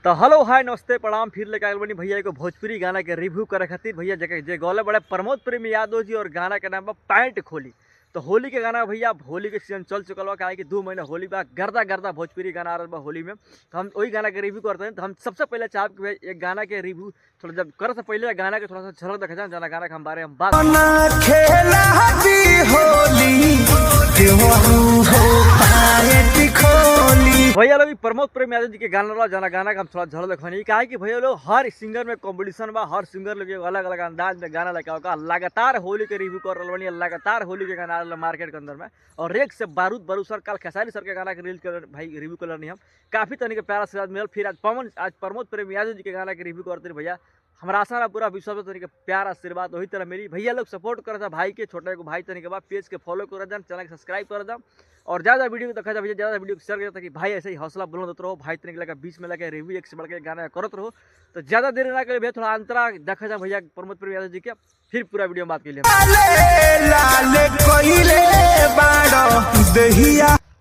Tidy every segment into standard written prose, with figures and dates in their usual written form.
तो hello hi नमस्ते प्रणाम। फिर लेकर आगे बनी भैया को भोजपुरी गाना के रिव्यू करे खातिर भैया जे गौले बड़े प्रमोद प्रेमी यादव जी और गाना के नाम बा पैंट खोली। तो होली के गाना भैया, होली के सीजन चल चुका बा, कि 2 महीना होली बा, गर्दा गर्दा भोजपुरी गाना आ रहा बा होली में। तो हम वही गाना के रिव्यू करते हैं। तो हम सबसे पहले चाहब कि भाई एक गाना के रिव्यू थोड़ा जब करे से पहले गाना के थोड़ा सा झलक देखा जाए, जना गाना के हम बारे में बात भैया लोग प्रमोद प्रेम यादव जी के गाना जना गाना का हम थोड़ा झलक देखनी। क्या है कि भैया लोग हर सिंगर में कंपटीशन बा, हर सिंगर लोग अलग अलग अंदाज में गाना लेके होगा। लगातार होली के रिव्यू कर रहा बनी, लगातार होली के गाना मार्केट के अंदर में। और एक से बारूद सर कल खेसारी सर के गाना के रील कर भाई रिव्यू कर रही हम, काफी तरीके प्यारा आशीर्वाद मिलल। फिर आज प्रमोद प्रेम यादव जी के गाना के रिव्यू करते भैया, हमारा आशा ना पूरा विश्वास तरीके प्यार आशीर्वाद वही तरह मेरी भैया लोग सपोर्ट कर था भाई के, छोटे को भाई तरीके बाद पेज के फॉलो कर दें, चैनल के सब्सक्राइब कर दें और ज़्यादा वीडियो देखा जाए भैया, ज़्यादा वीडियो शेयर कर ताकि भाई ऐसे ही हौसला बुलंद होते रहो, भाई तरीके लगा बीच में लगे रिव्यू एक से बढ़ के गाना करते रहो। तो ज़्यादा देर ना करे भैया, थोड़ा अंतरा देखा जाए भैया प्रमोद प्रेम यादव जी के, फिर पूरा वीडियो में बात के लिए।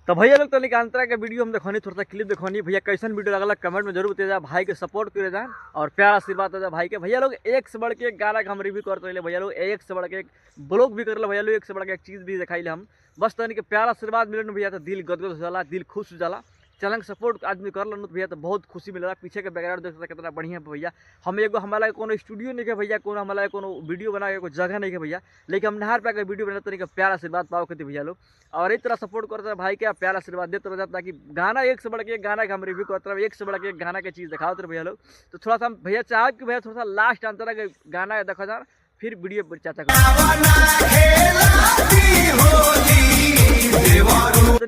तो भैया लोग तनिक अंतरा के वीडियो हम देखनी, थोड़ा सा क्लिप देखनी भैया, कैसन वीडियो लगल कमेंट में जरूर बता जाए, भाई के सपोर्ट करे जाए और प्यार आशीर्वाद दे जाए भाई के। भैया लोग एक से बढ़ के एक गाना का हम रिव्यू करते रहे भैया लोग, एक से बढ़ के एक ब्लॉग भी कर ले भैया लोग, एक से बढ़ के एक चीज़ भी दिखाई हम। बस तनिक प्यार आशीर्वाद मिले भैया तो दिल गदगद हो जाला, दिल खुश हो जाला। चैनल के सपोर्ट आदमी कर लो भैया तो बहुत खुशी मिलेगा। पीछे के बैकग्राउंड देख सकते कितना बढ़िया भैया। हम एगो हमारा कोनो स्टूडियो नहीं है भैया, कोनो हमारा कोनो वीडियो बना के कोई जगह नहीं है भैया, लेकिन हम नहर पे वीडियो बना तरीके प्यार आशीर्वाद पाओ करते भैया लोग। और इस तरह सपोर्ट करते हैं भाई के, प्यार आशीर्वाद देते रह जाता, ताकि गाना एक से बढ़ के एक गाना का हम रिव्यू करते रहे, एक से बढ़ के एक गाना की चीज़ दिखाते रहे भैया लोग। तो थोड़ा सा हम भैया चाह कि भैया थोड़ा सा लास्ट अंतर के गाना देखा जाए, फिर वीडियो चाचा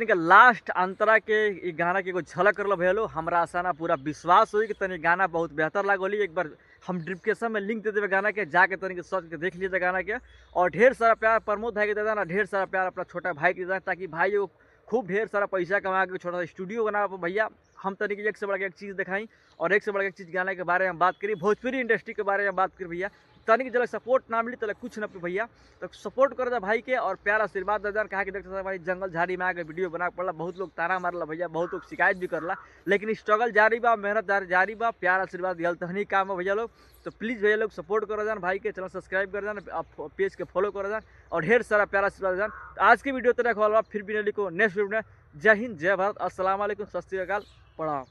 लास्ट अंतरा के गाना के झलक कर लो भैया लो। हमारा आसाना पूरा विश्वास हुई कि तनी गाना बहुत बेहतर लागोली। एक बार हम डिस्क्रिप्शन में लिंक दे देवे गाना के, जाके तनिक सर्च के देख लीजिए गाना के। और ढेर सारा प्यार प्रमोद भाई के दे देना, ढेर सारा प्यार अपना छोटा भाई के देना, ताकि भाई वो खूब ढेर सारा पैसा कमा के छोटा सा स्टूडियो बना भैया। हम तरीके एक से बढ़ के एक चीज़ दिखाई और एक से बढ़ के एक चीज़ गाने के बारे में बात करी, भोजपुरी इंडस्ट्री के बारे में बात करी भैया। तनिक जब सपोर्ट ना मिली तो कुछ ना भैया, तो सपोर्ट कर दे भाई के और प्यार आशीर्वाद दे कहा कि देख सकते भाई जंगल झाड़ी में आके वीडियो बना पड़ला, बहुत लोग ताना मारला भैया, बहुत लोग शिकायत भी करला, लेकिन स्ट्रगल जारी बा, मेहनत जारी बा, प्यार आशीर्वाद दिया तहनी काम है भैया लोग। तो प्लीज़ भैया लोग सपोर्ट कर जान भाई के, चैनल सब्सक्राइब कर जान, पेज के फॉलो कर जान और ढेर सारा प्यार आशीर्वाद जान। तो आज की वीडियो तो रखवा फिर भी लिखो नेक्स्ट वीडियो में। जय हिंद, जय भारत, अस्सलाम वालेकुम, सत श्री अकाल, प्रणाम।